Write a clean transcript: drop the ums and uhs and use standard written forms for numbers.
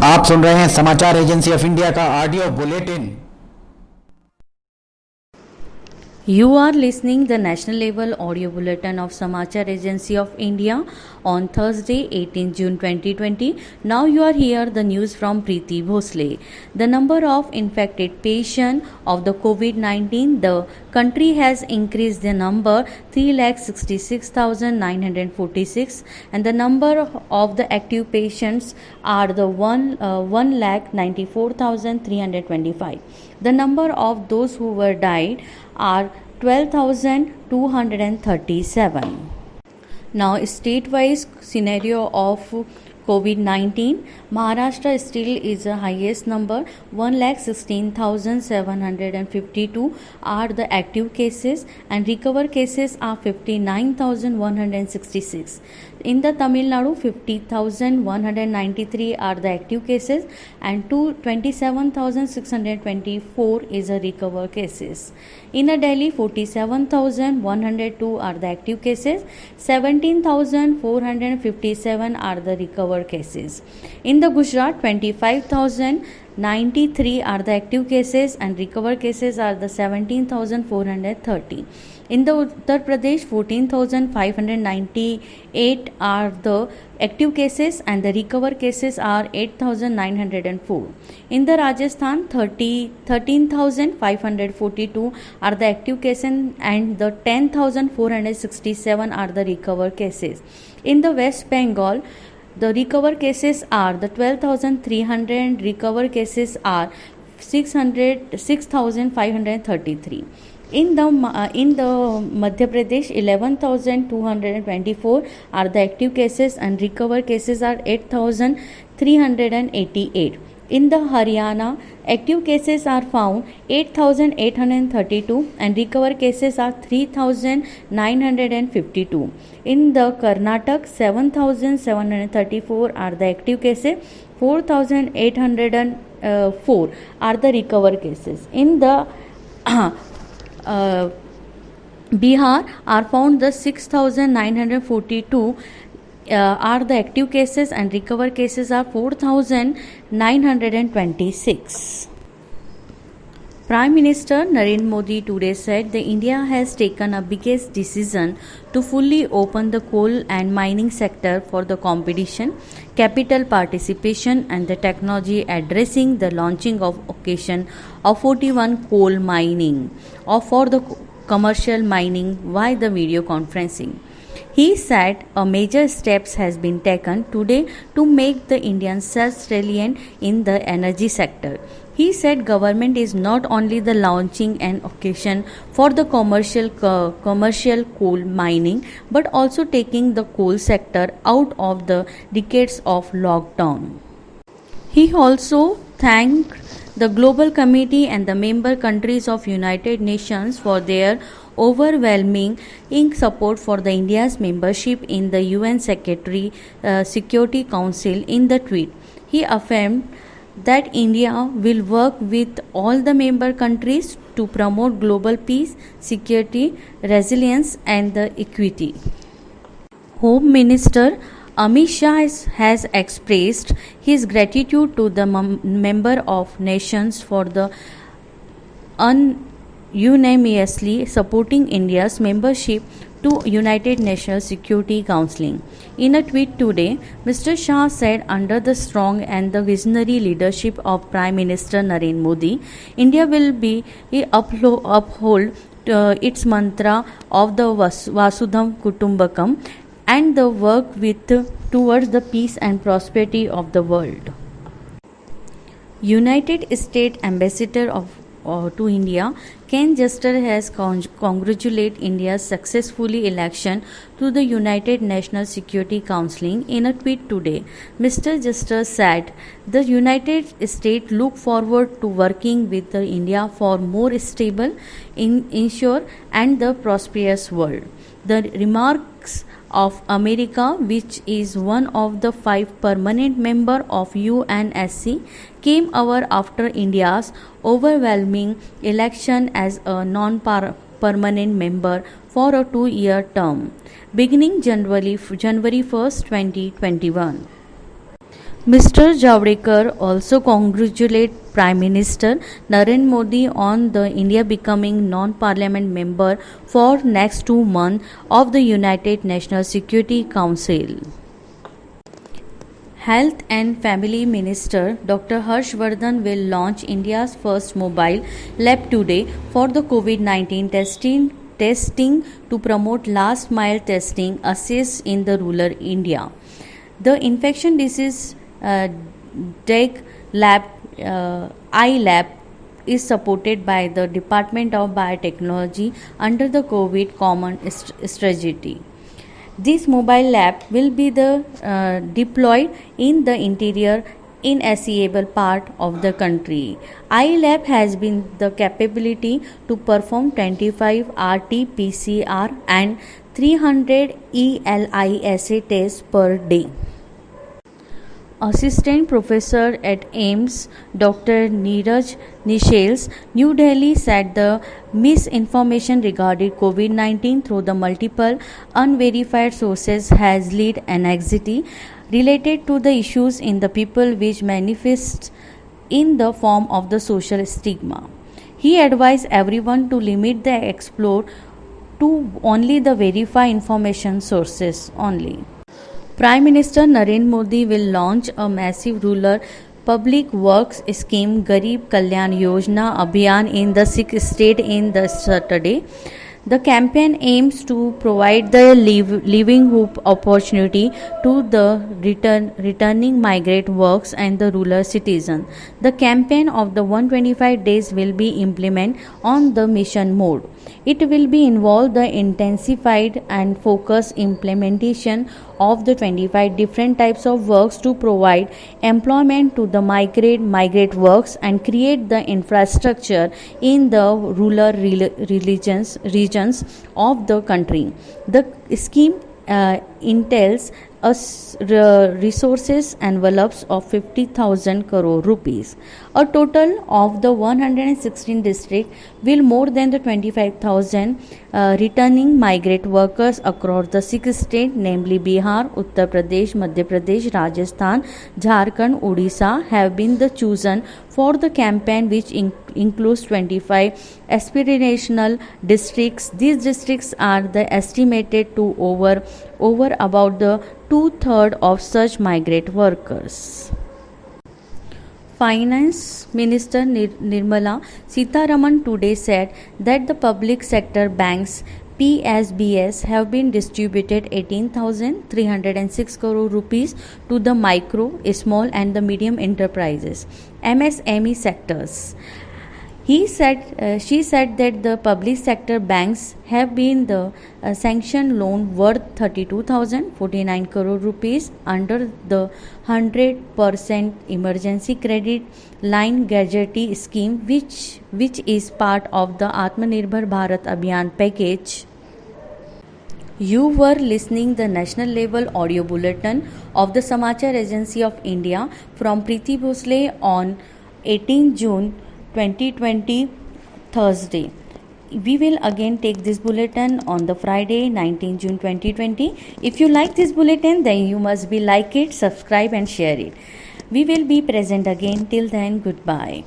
आप सुन रहे हैं समाचार एजेंसी ऑफ इंडिया का audio bulletin. You are listening the national level audio bulletin of Samachar Agency of India on Thursday 18 June 2020. Now you are here the news from Preeti Bhosle. The number of infected patients of the COVID-19, the country has increased the number 3,66,946 and the number of the active patients are the 1,94,325. The number of those who were died are 12,237. Now, state-wise scenario of COVID-19, Maharashtra still is the highest number. 1,16,752 are the active cases and recovered cases are 59,166. In the Tamil Nadu, 50,193 are the active cases and 27,624 is the recovered cases. In Delhi, 47,102 are the active cases, 17,457 are the recovered cases. In the Gujarat, 25,093 are the active cases and recovered cases are the 17,430. In the Uttar Pradesh, 14,598 are the active cases and the recovered cases are 8,904. In the Rajasthan, 13,542 are the active cases and the 10,467 are the recovered cases. In the West Bengal, the recovered cases are the 12,300 and recovered cases are 6,533. In the Madhya Pradesh, 11,224 are the active cases and recovered cases are 8,388. In the Haryana, active cases are found 8,832 and recovered cases are 3,952. In the Karnataka, 7,734 are the active cases, 4,804 are the recovered cases. In the Bihar are found the 6,942 are the active cases and recovered cases are 4,926. Prime Minister Narendra Modi today said that India has taken a biggest decision to fully open the coal and mining sector for the competition, capital participation and the technology, addressing the launching of occasion of 41 coal mining or for the commercial mining via the video conferencing. He said a major steps has been taken today to make the Indians self-reliant in the energy sector. He said government is not only the launching an occasion for the commercial coal mining but also taking the coal sector out of the decades of lockdown. He also thanked the Global Committee and the member countries of United Nations for their overwhelming support for the India's membership in the UN Security Council. In the tweet, he affirmed that India will work with all the member countries to promote global peace, security, resilience and the equity. Home Minister Amit Shah has expressed his gratitude to the member of nations for the unanimously supporting India's membership to United Nations Security Council. In a tweet today, Mr. Shah said under the strong and the visionary leadership of Prime Minister Narendra Modi, India will be uphold its mantra of the Vasudhaiva Kutumbakam and the work towards the peace and prosperity of the world. United States Ambassador to India, Ken Jester has congratulated India's successful election to the United Nations Security Council. In a tweet today, Mr. Jester said the United States look forward to working with India for more stable, secure and the prosperous world. The remarks of America, which is one of the 5 permanent members of UNSC, came hour after India's overwhelming election as a non-permanent member for a 2-year term, beginning January 1st, 2021. Mr. Javadekar also congratulated Prime Minister Narendra Modi on the India becoming non-parliament member for next 2 months of the United Nations Security Council. Health and Family Minister Dr. Harshvardhan will launch India's first mobile lab today for the COVID-19 testing to promote last mile testing access in the rural India. The infection disease DEG lab, iLab, is supported by the Department of Biotechnology under the COVID Common Strategy. This mobile lab will be deployed in the interior inaccessible part of the country. iLab has been the capability to perform 25 RT-PCR and 300 ELISA tests per day. Assistant Professor at AIIMS, Dr. Neeraj Nischal, New Delhi, said the misinformation regarding COVID-19 through the multiple unverified sources has led anxiety related to the issues in the people which manifests in the form of the social stigma. He advised everyone to limit the explore to only the verified information sources only. Prime Minister Narendra Modi will launch a massive rural public works scheme Garib Kalyan Yojana Abhiyan in the 6th state in the Saturday. The campaign aims to provide the livelihood opportunity to the returning migrant workers and the rural citizens. The campaign of the 125 days will be implemented on the mission mode. It will be involve the intensified and focused implementation of the 25 different types of works to provide employment to the migrant workers and create the infrastructure in the rural regions of the country. The scheme entails resources envelopes of 50,000 crore rupees. A total of the 116 districts will more than the 25,000 returning migrant workers across the 6 states, namely Bihar, Uttar Pradesh, Madhya Pradesh, Rajasthan, Jharkhand, Odisha, have been the chosen for the campaign, which includes 25 aspirational districts. These districts are the estimated to over about the 2/3 of such migrant workers. Finance Minister Nirmala Sitharaman today said that the public sector banks PSBs have been distributed 18,306 crore rupees to the micro, small and the medium enterprises MSME sectors. She said that the public sector banks have been the sanctioned loan worth 32,049 crore rupees under the 100% emergency credit line guarantee scheme, which is part of the Atmanirbhar Bharat Abhiyan package. You were listening the national level audio bulletin of the Samachar Agency of India from Preeti Bhosle on 18 June 2020 Thursday. We will again take this bulletin on the Friday 19 June 2020. If you like this bulletin, then you must be like it, subscribe and share it. We will be present again. Till then, goodbye.